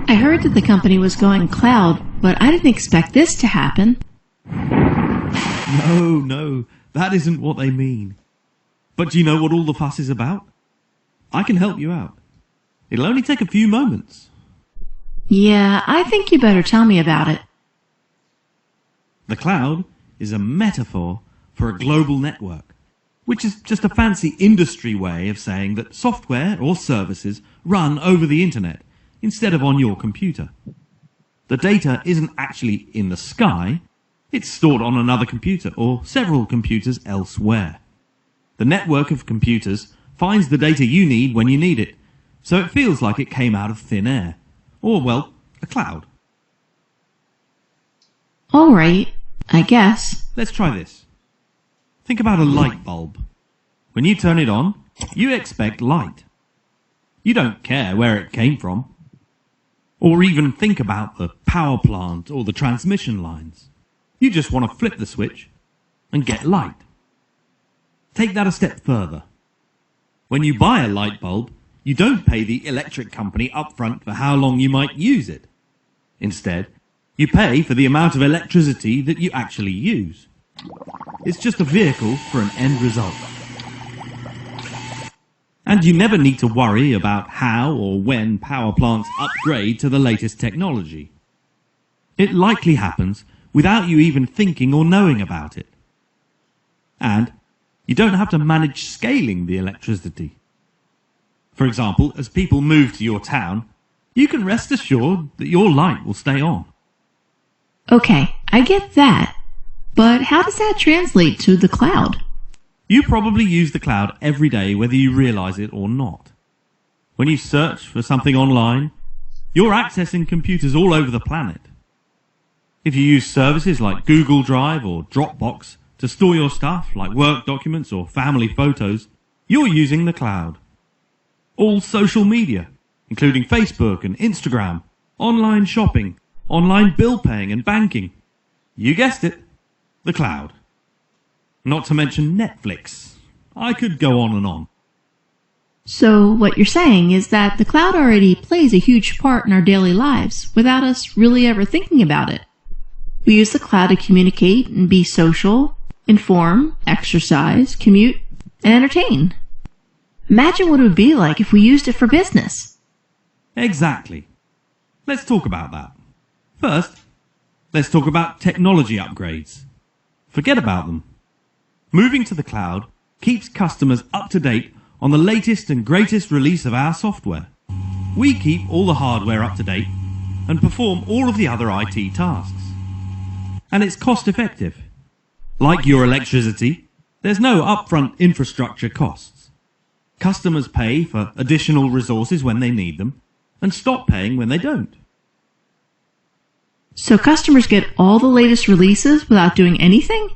I heard that the company was going cloud, but I didn't expect this to happen. No, that isn't what they mean. But do you know what all the fuss is about? I can help you out. It'll only take a few moments. Yeah, I think you better tell me about it. The cloud is a metaphor for a global network, which is just a fancy industry way of saying that software or services run over the internet instead of on your computer. The data isn't actually in the sky, it's stored on another computer or several computers elsewhere. The network of computers finds the data you need when you need it, so it feels like it came out of thin air, or, well, a cloud. All right, I guess. Let's try this. Think about a light bulb. When you turn it on, you expect light. You don't care where it came from, or even think about the power plant or the transmission lines. You just want to flip the switch and get light. Take that a step further. When you buy a light bulb, you don't pay the electric company upfront for how long you might use it. Instead, you pay for the amount of electricity that you actually use. It's just a vehicle for an end result. And you never need to worry about how or when power plants upgrade to the latest technology. It likely happens without you even thinking or knowing about it. And you don't have to manage scaling the electricity. For example, as people move to your town, you can rest assured that your light will stay on. Okay, I get that. But how does that translate to the cloud? You probably use the cloud every day whether you realize it or not. When you search for something online, you're accessing computers all over the planet. If you use services like Google Drive or Dropbox to store your stuff like work documents or family photos, you're using the cloud. All social media, including Facebook and Instagram, online shopping, online bill paying and banking. You guessed it, the cloud. Not to mention Netflix. I could go on and on. So what you're saying is that the cloud already plays a huge part in our daily lives without us really ever thinking about it. We use the cloud to communicate and be social, inform, exercise, commute, and entertain. Imagine what it would be like if we used it for business. Exactly. Let's talk about that. First, let's talk about technology upgrades. Forget about them. Moving to the cloud keeps customers up to date on the latest and greatest release of our software. We keep all the hardware up to date and perform all of the other IT tasks. And it's cost effective. Like your electricity, there's no upfront infrastructure costs. Customers pay for additional resources when they need them and stop paying when they don't. So customers get all the latest releases without doing anything?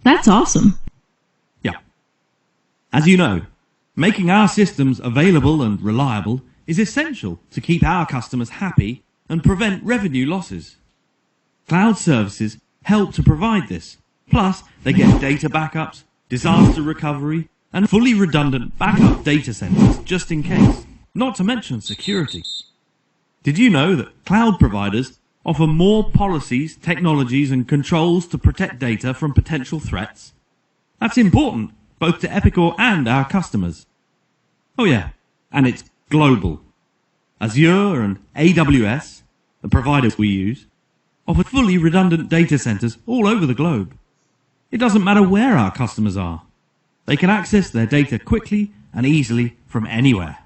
That's awesome. Yeah. As you know, making our systems available and reliable is essential to keep our customers happy and prevent revenue losses. Cloud services help to provide this. Plus, they get data backups, disaster recovery, and fully redundant backup data centers just in case, not to mention security. Did you know that cloud providers offer more policies, technologies, and controls to protect data from potential threats? That's important, both to Epicor and our customers. Oh yeah, and it's global. Azure and AWS, the providers we use, offer fully redundant data centers all over the globe. It doesn't matter where our customers are. They can access their data quickly and easily from anywhere.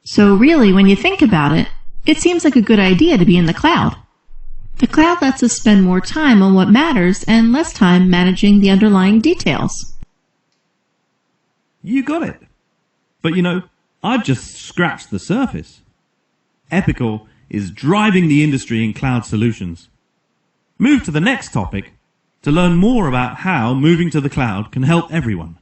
So really, when you think about it, it seems like a good idea to be in the cloud. The cloud lets us spend more time on what matters and less time managing the underlying details. You got it. But you know, I've just scratched the surface. Epicor is driving the industry in cloud solutions. Move to the next topic to learn more about how moving to the cloud can help everyone.